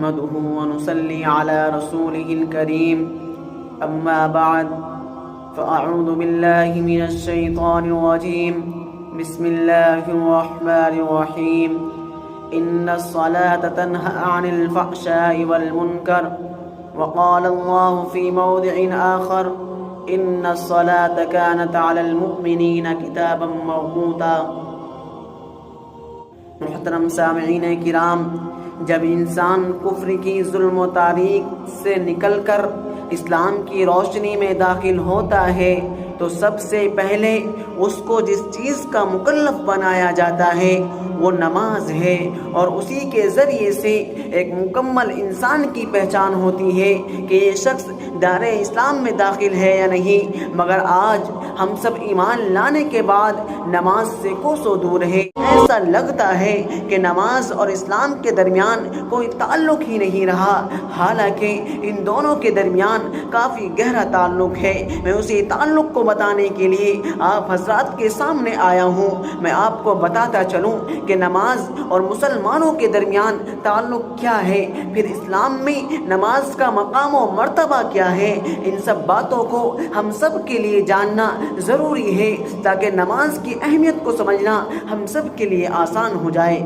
نحمده ونصلي على رسوله الكريم أما بعد فأعوذ بالله من الشيطان الرجيم بسم الله الرحمن الرحيم إن الصلاة تنهى عن الفحشاء والمنكر وقال الله في موضع آخر إن الصلاة كانت على المؤمنين كتابا موقوتا۔ محترم سامعین کرام، جب انسان کفر کی ظلم و تاریک سے نکل کر اسلام کی روشنی میں داخل ہوتا ہے تو سب سے پہلے اس کو جس چیز کا مکلف بنایا جاتا ہے وہ نماز ہے، اور اسی کے ذریعے سے ایک مکمل انسان کی پہچان ہوتی ہے کہ یہ شخص دار اسلام میں داخل ہے یا نہیں۔ مگر آج ہم سب ایمان لانے کے بعد نماز سے کوسوں دور ہے۔ ایسا لگتا ہے کہ نماز اور اسلام کے درمیان کوئی تعلق ہی نہیں رہا، حالانکہ ان دونوں کے درمیان کافی گہرا تعلق ہے۔ میں اسی تعلق کو بتانے کے لیے آپ حضرات کے سامنے آیا ہوں۔ میں آپ کو بتاتا چلوں کہ نماز اور مسلمانوں کے درمیان تعلق کیا ہے، پھر اسلام میں نماز کا مقام و مرتبہ کیا ہے۔ ان سب باتوں کو ہم سب کے لیے جاننا ضروری ہے تاکہ نماز کی اہمیت کو سمجھنا ہم سب کے لیے آسان ہو جائے۔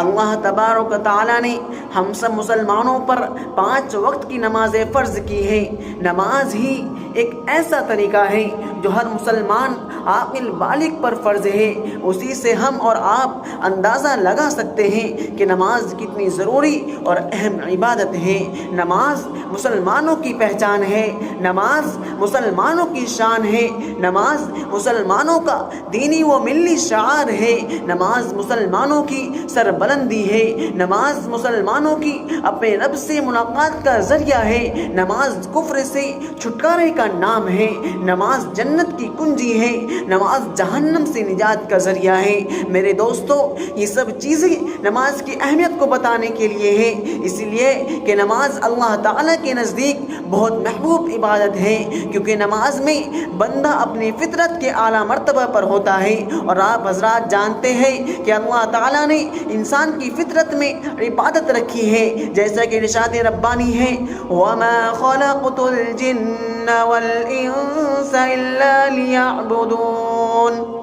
اللہ تبارک و تعالیٰ نے ہم سب مسلمانوں پر 5 وقت کی نمازیں فرض کی ہے۔ نماز ہی ایک ایسا طریقہ ہے جو ہر مسلمان عاقل بالغ پر فرض ہے۔ اسی سے ہم اور آپ اندازہ لگا سکتے ہیں کہ نماز کتنی ضروری اور اہم عبادت ہے۔ نماز مسلمانوں کی پہچان ہے، نماز مسلمانوں کی شان ہے، نماز مسلمانوں کا دینی و ملی شعار ہے، نماز مسلمانوں کی سربلندی ہے، نماز مسلمانوں کی اپنے رب سے ملاقات کا ذریعہ ہے، نماز کفر سے چھٹکارے کا نام ہے، نماز جنت کی کنجی ہے، نماز جہنم سے نجات کا ذریعہ ہے۔ میرے دوستو، یہ سب چیزیں نماز کی اہمیت کو بتانے کے لیے ہے، اس لیے کہ نماز اللہ تعالیٰ کے نزدیک بہت محبوب عبادت ہے، کیونکہ نماز میں بندہ اپنی فطرت کے اعلیٰ مرتبہ پر ہوتا ہے۔ اور آپ حضرات جانتے ہیں کہ اللہ تعالیٰ نے انسان کی فطرت میں عبادت رکھی ہے، جیسا کہ ارشاد ربانی ہے وَمَا خَلَقْتُ الْجِنَّ وَالْإِنسَ إِلَّا لِيَعْبُدُونَ۔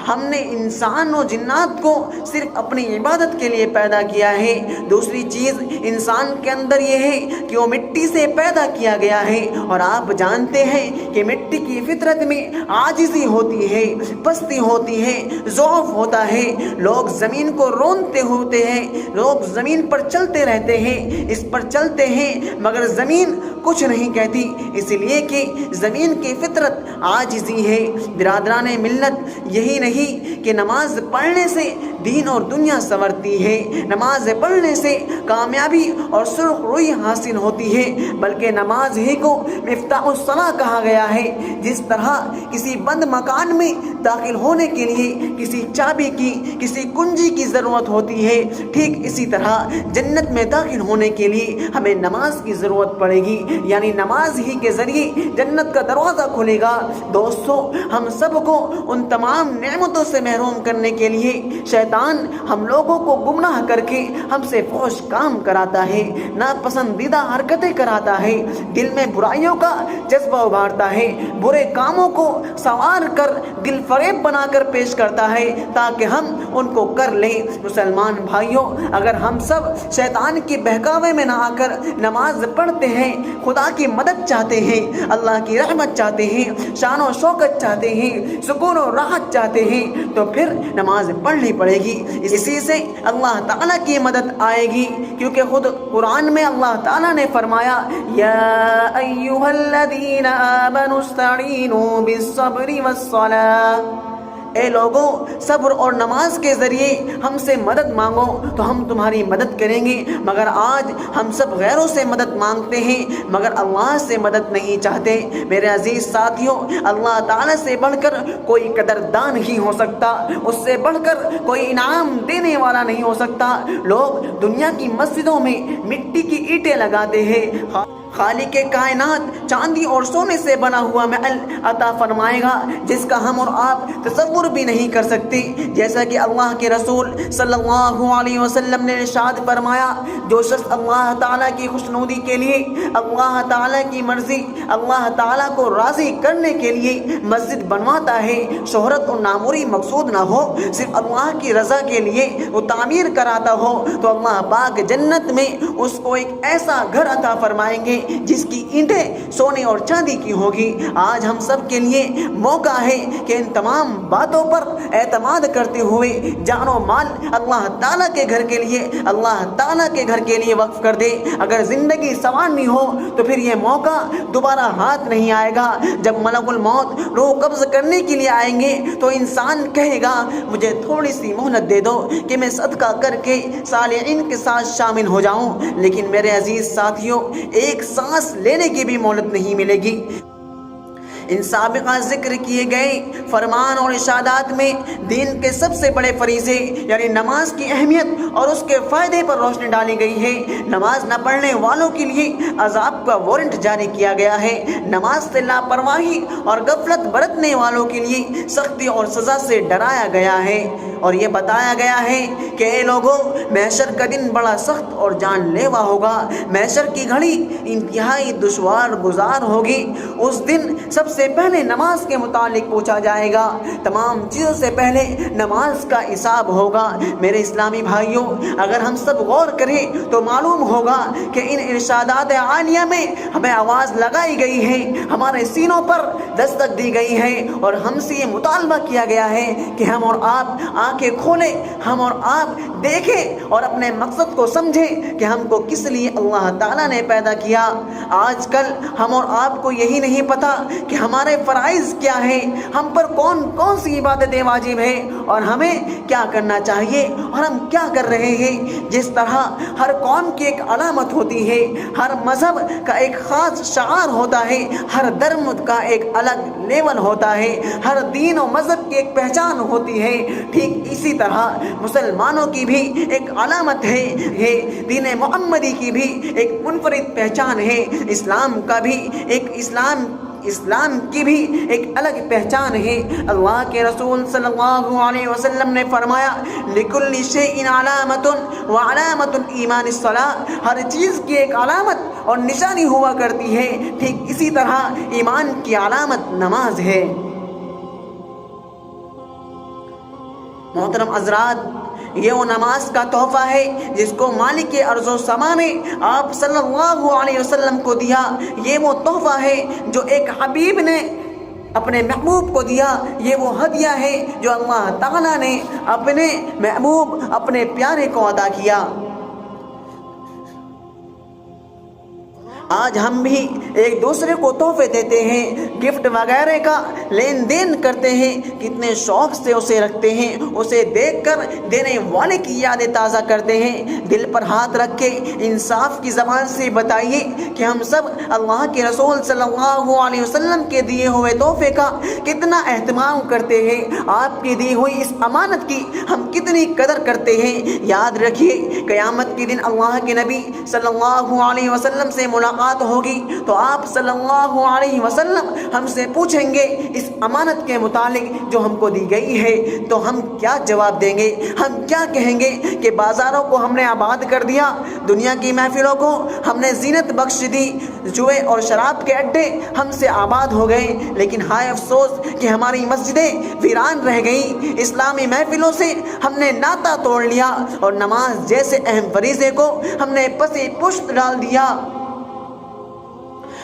ہم نے انسان و جنات کو صرف اپنی عبادت کے لیے پیدا کیا ہے۔ دوسری چیز انسان کے اندر یہ ہے کہ وہ مٹی سے پیدا کیا گیا ہے، اور آپ جانتے ہیں کہ مٹی کی فطرت میں عاجزی ہوتی ہے، پستی ہوتی ہے، ضعف ہوتا ہے۔ لوگ زمین کو رونتے ہوتے ہیں، لوگ زمین پر چلتے رہتے ہیں، اس پر چلتے ہیں مگر زمین کچھ نہیں کہتی، اس لیے کہ زمین کی فطرت عاجزی ہے۔ برادران ملت، یہی نہیں کہ نماز پڑھنے سے دین اور دنیا سنورتی ہے، نماز پڑھنے سے کامیابی اور سرخ روئی حاصل ہوتی ہے، بلکہ نماز ہی کو مفتاح الصلاح کہا گیا ہے۔ جس طرح کسی بند مکان میں داخل ہونے کے لیے کسی چابی کی، کسی کنجی کی ضرورت ہوتی ہے، ٹھیک اسی طرح جنت میں داخل ہونے کے لیے ہمیں نماز کی ضرورت پڑے گی، یعنی نماز ہی کے ذریعے جنت کا دروازہ کھلے گا۔ دوستو، ہم سب کو ان تمام نعمتوں سے محروم کرنے کے لیے شیطان ہم لوگوں کو گمراہ کر کے ہم سے فحش کام کراتا ہے، ناپسندیدہ حرکتیں کراتا ہے، دل میں برائیوں کا جذبہ ابھارتا ہے، برے کاموں کو سنوار کر دل فریب بنا کر پیش کرتا ہے تاکہ ہم ان کو کر لیں۔ مسلمان بھائیوں، اگر ہم سب شیطان کے بہکاوے میں نہ آ کر نماز پڑھتے ہیں، خدا کی مدد چاہتے ہیں، اللہ کی رحمت چاہتے ہیں، شان و شوکت چاہتے ہیں، سکون و راحت چاہتے ہیں، تو پھر نماز پڑھنی پڑے گی۔ اسی سے اللہ تعالیٰ کی مدد آئے گی، کیونکہ خود قرآن میں اللہ تعالیٰ نے فرمایا یا ایھا الذین آمنوا استعینوا بالصبر والصلاۃ، اے لوگوں، صبر اور نماز کے ذریعے ہم سے مدد مانگو تو ہم تمہاری مدد کریں گے۔ مگر آج ہم سب غیروں سے مدد مانگتے ہیں مگر اللہ سے مدد نہیں چاہتے۔ میرے عزیز ساتھیوں، اللہ تعالیٰ سے بڑھ کر کوئی قدردان نہیں ہو سکتا، اس سے بڑھ کر کوئی انعام دینے والا نہیں ہو سکتا۔ لوگ دنیا کی مسجدوں میں مٹی کی اینٹیں لگاتے ہیں، خالق کائنات چاندی اور سونے سے بنا ہوا محل عطا فرمائے گا جس کا ہم اور آپ تصور بھی نہیں کر سکتے۔ جیسا کہ اللہ کے رسول صلی اللہ علیہ وسلم نے ارشاد فرمایا، جو شخص اللہ تعالیٰ کی خوشنودی کے لیے، اللہ تعالیٰ کی مرضی، اللہ تعالیٰ کو راضی کرنے کے لیے مسجد بنواتا ہے، شہرت اور ناموری مقصود نہ ہو، صرف اللہ کی رضا کے لیے وہ تعمیر کراتا ہو، تو اللہ پاک جنت میں اس کو ایک ایسا گھر عطا فرمائیں گے جس کی اینٹیں سونے اور چاندی کی ہوگی۔ آج ہم سب کے لیے موقع ہے کہ ان تمام باتوں پر اعتماد کرتے ہوئے جان و مال اللہ تعالیٰ کے گھر کے لیے، اللہ تعالیٰ کے گھر کے لیے وقف کر دے۔ اگر زندگی سنوارنی ہو تو پھر یہ موقع دوبارہ ہاتھ نہیں آئے گا۔ جب ملک الموت روح قبض کرنے کے لیے آئیں گے تو انسان کہے گا مجھے تھوڑی سی مہلت دے دو کہ میں صدقہ کر کے صالحین کے ساتھ شامل ہو جاؤں، لیکن میرے عزیز ساتھیوں، ایک سانس لینے کی بھی مہلت نہیں ملے گی۔ ان سابقہ ذکر کیے گئے فرمان اور ارشادات میں دین کے سب سے بڑے فریضے یعنی نماز کی اہمیت اور اس کے فائدے پر روشنی ڈالی گئی ہے۔ نماز نہ پڑھنے والوں کے لیے عذاب کا وارنٹ جاری کیا گیا ہے۔ نماز سے لاپرواہی اور غفلت برتنے والوں کے لیے سختی اور سزا سے ڈرایا گیا ہے، اور یہ بتایا گیا ہے کہ اے لوگوں، محشر کا دن بڑا سخت اور جان لیوا ہوگا۔ محشر کی گھڑی انتہائی دشوار گزار ہوگی۔ اس دن سب سے پہلے نماز کے متعلق پوچھا جائے گا، تمام چیزوں سے پہلے نماز کا حساب ہوگا۔ میرے اسلامی بھائیوں، اگر ہم سب غور کریں تو معلوم ہوگا کہ ان ارشادات عالیہ میں ہمیں آواز لگائی گئی ہے، ہمارے سینوں پر دستک دی گئی ہے، اور ہم سے یہ مطالبہ کیا گیا ہے کہ ہم اور آپ آنکھیں کھولیں، ہم اور آپ دیکھیں اور اپنے مقصد کو سمجھیں کہ ہم کو کس لیے اللہ تعالیٰ نے پیدا کیا۔ آج کل ہم اور آپ کو یہی نہیں پتا کہ ہمارے فرائض کیا ہیں، ہم پر کون کون سی عبادتیں واجب ہیں اور ہمیں کیا کرنا چاہیے اور ہم کیا کر رہے ہیں۔ جس طرح ہر قوم کی ایک علامت ہوتی ہے، ہر مذہب کا ایک خاص شعار ہوتا ہے، ہر دھرم کا ایک الگ لیول ہوتا ہے، ہر دین و مذہب کی ایک پہچان ہوتی ہے، ٹھیک اسی طرح مسلمانوں کی بھی ایک علامت ہے، دین محمدی کی بھی ایک منفرد پہچان ہے، اسلام کی بھی ایک الگ پہچان ہے۔ اللہ کے رسول صلی اللہ علیہ وسلم نے فرمایا، لِكُلِّ شَيْءٍ عَلَامَةٌ وَعَلَامَةُ الْإِيمَانِ الصَّلَاةُ، ہر چیز کی ایک علامت اور نشانی ہوا کرتی ہے، ٹھیک اسی طرح ایمان کی علامت نماز ہے۔ محترم حضرات، یہ وہ نماز کا تحفہ ہے جس کو مالک ارض و سما نے آپ صلی اللہ علیہ وسلم کو دیا۔ یہ وہ تحفہ ہے جو ایک حبیب نے اپنے محبوب کو دیا، یہ وہ ہدیہ ہے جو اللہ تعالیٰ نے اپنے محبوب، اپنے پیارے کو عطا کیا۔ آج ہم بھی ایک دوسرے کو تحفے دیتے ہیں، گفٹ وغیرہ کا لین دین کرتے ہیں، کتنے شوق سے اسے رکھتے ہیں، اسے دیکھ کر دینے والے کی یادیں تازہ کرتے ہیں۔ دل پر ہاتھ رکھ کے انصاف کی زبان سے بتائیے کہ ہم سب اللہ کے رسول صلی اللہ علیہ وسلم کے دیے ہوئے تحفے کا کتنا اہتمام کرتے ہیں، آپ کی دی ہوئی اس امانت کی ہم کتنی قدر کرتے ہیں۔ یاد رکھیے، قیامت کے دن اللہ کے نبی صلی اللہ علیہ وسلم سے ملاقات ہوگی تو آپ صلی اللہ علیہ وسلم ہم سے پوچھیں گے اس امانت کے متعلق جو ہم کو دی گئی ہے، تو ہم کیا جواب دیں گے؟ ہم کیا کہیں گے کہ بازاروں کو ہم نے آباد کر دیا، دنیا کی محفلوں کو ہم نے زینت بخش دی، جوئے اور شراب کے اڈے ہم سے آباد ہو گئے، لیکن ہائے افسوس کہ ہماری مسجدیں ویران رہ گئیں، اسلامی محفلوں سے ہم نے ناطہ توڑ لیا اور نماز جیسے اہم فریضے کو ہم نے پسی پشت ڈال دیا۔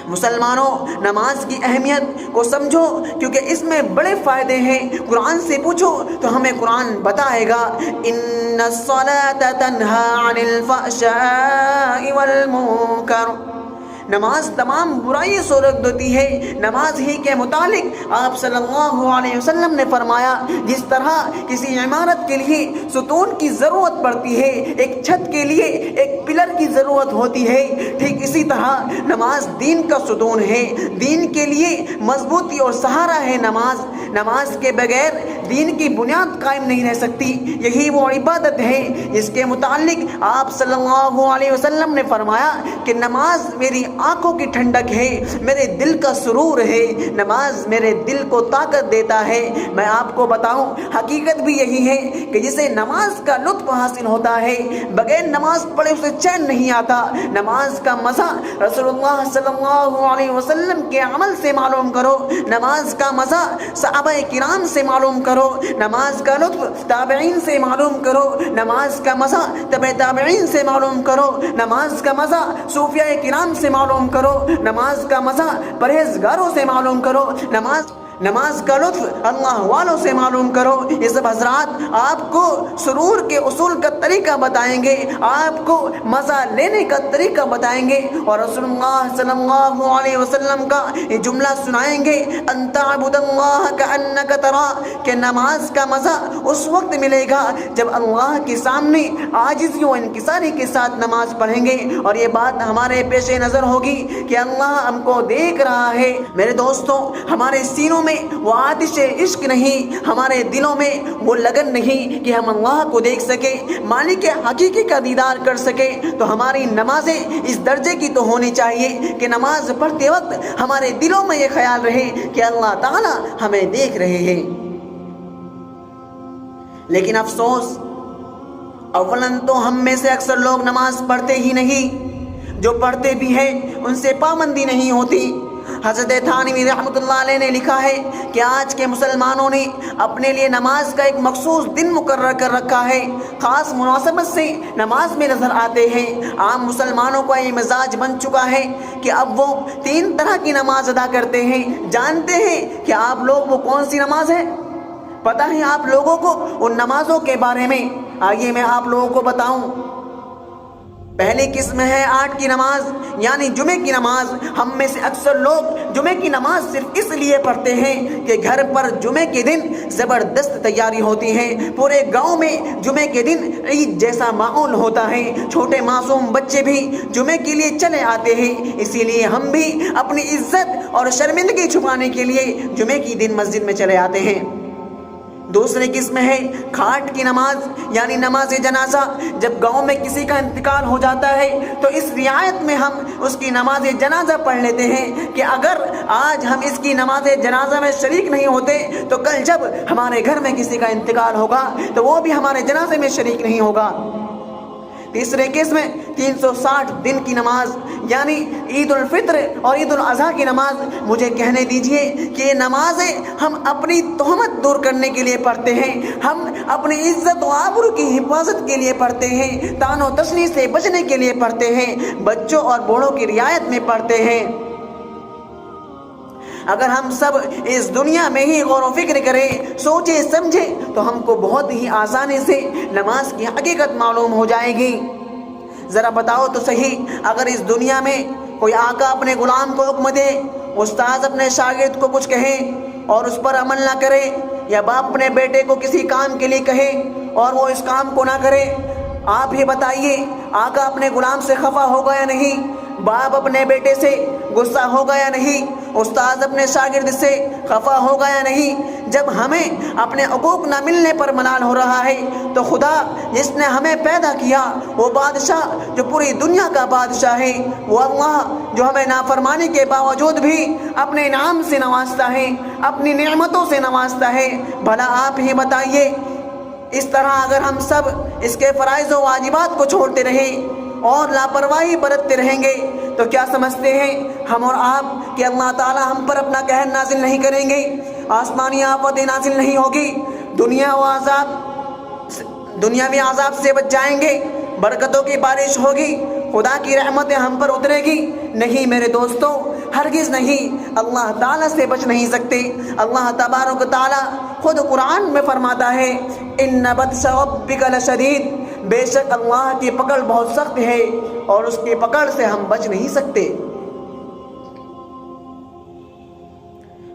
مسلمانوں، نماز کی اہمیت کو سمجھو کیونکہ اس میں بڑے فائدے ہیں۔ قرآن سے پوچھو تو ہمیں قرآن بتائے گا، ان الصلاۃ تنہی عن الفحشاء والمنکر، نماز تمام برائی سے روک دیتی ہے۔ نماز ہی کے متعلق آپ صلی اللہ علیہ وسلم نے فرمایا، جس طرح کسی عمارت کے لیے ستون کی ضرورت پڑتی ہے، ایک چھت کے لیے ایک پلر کی ضرورت ہوتی ہے، ٹھیک اسی طرح نماز دین کا ستون ہے، دین کے لیے مضبوطی اور سہارا ہے۔ نماز کے بغیر دین کی بنیاد قائم نہیں رہ سکتی۔ یہی وہ عبادت ہے جس کے متعلق آپ صلی اللہ علیہ وسلم نے فرمایا کہ نماز میری آنکھوں کی ٹھنڈک ہے، میرے دل کا سرور ہے، نماز میرے دل کو طاقت دیتا ہے۔ میں آپ کو بتاؤں حقیقت بھی یہی ہے کہ جسے نماز کا لطف حاصل ہوتا ہے بغیر نماز پڑھے اسے چین نہیں آتا۔ نماز کا مزہ رسول اللہ صلی اللہ علیہ وسلم کے عمل سے معلوم کرو، نماز کا مزہ صحابہ کرام سے معلوم کرو، نماز کا لطف تابعین سے معلوم کرو، نماز کا مزہ تبع تابعین سے معلوم کرو، نماز کا مزہ صوفیاء کرام سے معلوم کرو، نماز کا مزہ پرہیزگاروں سے معلوم کرو، نماز کا لطف اللہ والوں سے معلوم کرو۔ یہ سب حضرات آپ کو سرور کے اصول کا طریقہ بتائیں گے، آپ کو مزہ لینے کا طریقہ بتائیں گے، اور رسول اللہ صلی اللہ علیہ وسلم کا یہ جملہ سنائیں گے، ان تعبد اللہ کأنک تراہ، کہ نماز کا مزہ اس وقت ملے گا جب اللہ کے سامنے عاجزی و انکساری کے ساتھ نماز پڑھیں گے، اور یہ بات ہمارے پیش نظر ہوگی کہ اللہ ہم کو دیکھ رہا ہے۔ میرے دوستوں، ہمارے سینوں میں وہ آتش عشق نہیں، ہمارے دلوں میں وہ لگن نہیں کہ ہم اللہ کو دیکھ سکے، مالک حقیقی کا دیدار کر سکے، تو ہماری نمازیں اس درجے کی تو ہونی چاہیے کہ نماز پڑھتے وقت ہمارے دلوں میں یہ خیال رہے کہ اللہ تعالی ہمیں دیکھ رہے ہیں۔ لیکن افسوس، اولاً تو ہم میں سے اکثر لوگ نماز پڑھتے ہی نہیں، جو پڑھتے بھی ہیں ان سے پابندی نہیں ہوتی۔ حضرت تھانوی رحمۃ اللہ علیہ نے لکھا ہے کہ آج کے مسلمانوں نے اپنے لیے نماز کا ایک مخصوص دن مقرر کر رکھا ہے، خاص مناسبت سے نماز میں نظر آتے ہیں۔ عام مسلمانوں کا یہ مزاج بن چکا ہے کہ اب وہ 3 طرح کی نماز ادا کرتے ہیں۔ جانتے ہیں کہ آپ لوگ وہ کون سی نماز ہے؟ پتہ ہے آپ لوگوں کو ان نمازوں کے بارے میں؟ آئیے میں آپ لوگوں کو بتاؤں۔ پہلی قسم ہے 8 کی نماز، یعنی جمعے کی نماز۔ ہم میں سے اکثر لوگ جمعے کی نماز صرف اس لیے پڑھتے ہیں کہ گھر پر جمعے کے دن زبردست تیاری ہوتی ہے، پورے گاؤں میں جمعے کے دن عید جیسا ماحول ہوتا ہے، چھوٹے معصوم بچے بھی جمعے کے لیے چلے آتے ہیں، اسی لیے ہم بھی اپنی عزت اور شرمندگی چھپانے کے لیے جمعے کی دن مسجد میں چلے آتے ہیں۔ دوسری قسم ہے کھاٹ کی نماز، یعنی نماز جنازہ۔ جب گاؤں میں کسی کا انتقال ہو جاتا ہے تو اس رعایت میں ہم اس کی نماز جنازہ پڑھ لیتے ہیں کہ اگر آج ہم اس کی نماز جنازہ میں شریک نہیں ہوتے تو کل جب ہمارے گھر میں کسی کا انتقال ہوگا تو وہ بھی ہمارے جنازے میں شریک نہیں ہوگا۔ تیسرے قسم 360 دن کی نماز، یعنی عید الفطر اور عید الاضحیٰ کی نماز۔ مجھے کہنے دیجئے کہ یہ نمازیں ہم اپنی تہمت دور کرنے کے لیے پڑھتے ہیں، ہم اپنی عزت و آبرو کی حفاظت کے لیے پڑھتے ہیں، طعن و تشنیع سے بچنے کے لیے پڑھتے ہیں، بچوں اور بوڑھوں کی رعایت میں پڑھتے ہیں۔ اگر ہم سب اس دنیا میں ہی غور و فکر کریں، سوچیں سمجھیں، تو ہم کو بہت ہی آسانی سے نماز کی حقیقت معلوم ہو جائے گی۔ ذرا بتاؤ تو صحیح، اگر اس دنیا میں کوئی آقا اپنے غلام کو حکم دے، استاذ اپنے شاگرد کو کچھ کہے اور اس پر عمل نہ کرے، یا باپ اپنے بیٹے کو کسی کام کے لیے کہے اور وہ اس کام کو نہ کرے، آپ ہی بتائیے آقا اپنے غلام سے خفا ہوگا یا نہیں؟ باپ اپنے بیٹے سے غصہ ہوگا یا نہیں؟ استاذ اپنے شاگرد سے خفا ہوگا یا نہیں؟ جب ہمیں اپنے حقوق نہ ملنے پر ملال ہو رہا ہے تو خدا جس نے ہمیں پیدا کیا، وہ بادشاہ جو پوری دنیا کا بادشاہ ہے، وہ اللہ جو ہمیں نافرمانی کے باوجود بھی اپنے انعام سے نوازتا ہے، اپنی نعمتوں سے نوازتا ہے، بھلا آپ ہی بتائیے اس طرح اگر ہم سب اس کے فرائض و واجبات کو چھوڑتے رہیں اور لاپرواہی برتتے رہیں گے تو کیا سمجھتے ہیں ہم اور آپ کہ اللہ تعالی ہم پر اپنا قہر نازل نہیں کریں گے، آسمانی آفتیں نازل نہیں ہوگی، دنیاوی عذاب سے بچ جائیں گے، برکتوں کی بارش ہوگی، خدا کی رحمتیں ہم پر اترے گی؟ نہیں میرے دوستوں، ہرگز نہیں، اللہ تعالیٰ سے بچ نہیں سکتے۔ اللہ تبارک و تعالیٰ خود قرآن میں فرماتا ہے ان بطش ربک لشدید، بے شک اللہ کی پکڑ بہت سخت ہے اور اس کی پکڑ سے ہم بچ نہیں سکتے۔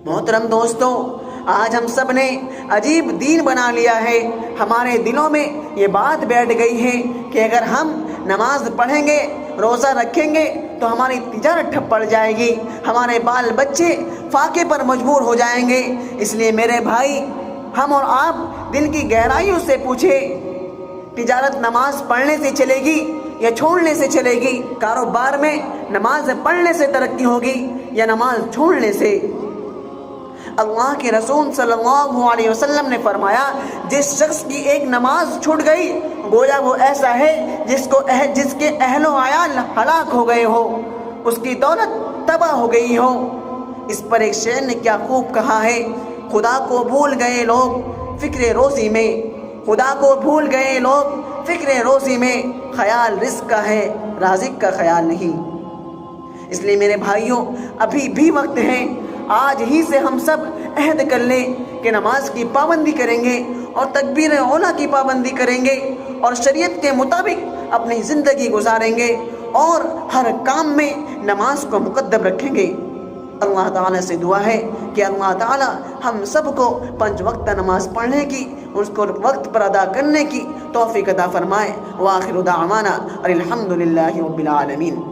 محترم دوستوں، آج ہم سب نے عجیب دین بنا لیا ہے، ہمارے دلوں میں یہ بات بیٹھ گئی ہے کہ اگر ہم نماز پڑھیں گے، روزہ رکھیں گے تو ہماری تجارت ٹھپ پڑ جائے گی، ہمارے بال بچے فاقے پر مجبور ہو جائیں گے۔ اس لیے میرے بھائی، ہم اور آپ دل کی گہرائیوں سے پوچھیں، تجارت نماز پڑھنے سے چلے گی یا چھوڑنے سے چلے گی؟ کاروبار میں نماز پڑھنے سے ترقی ہوگی یا نماز چھوڑنے سے؟ اللہ کے رسول صلی اللہ علیہ وسلم نے فرمایا، جس شخص کی ایک نماز چھوٹ گئی گویا وہ ایسا ہے جس کے اہل و عیال ہلاک ہو گئے ہو، اس کی دولت تباہ ہو گئی ہو۔ اس پر ایک شاعر نے کیا خوب کہا ہے، خدا کو بھول گئے لوگ فکر روزی میں، خدا کو بھول گئے لوگ فکر روزی میں، خیال رزق کا ہے رازق کا خیال نہیں۔ اس لیے میرے بھائیوں، ابھی بھی وقت ہے، آج ہی سے ہم سب عہد کر لیں کہ نماز کی پابندی کریں گے اور تکبیر اولیٰ کی پابندی کریں گے اور شریعت کے مطابق اپنی زندگی گزاریں گے اور ہر کام میں نماز کو مقدم رکھیں گے۔ اللہ تعالیٰ سے دعا ہے کہ اللہ تعالیٰ ہم سب کو 5 وقت نماز پڑھنے کی، اس کو وقت پر ادا کرنے کی توفیق عطا فرمائے۔ وآخر دعوانا الحمد للہ رب العالمین۔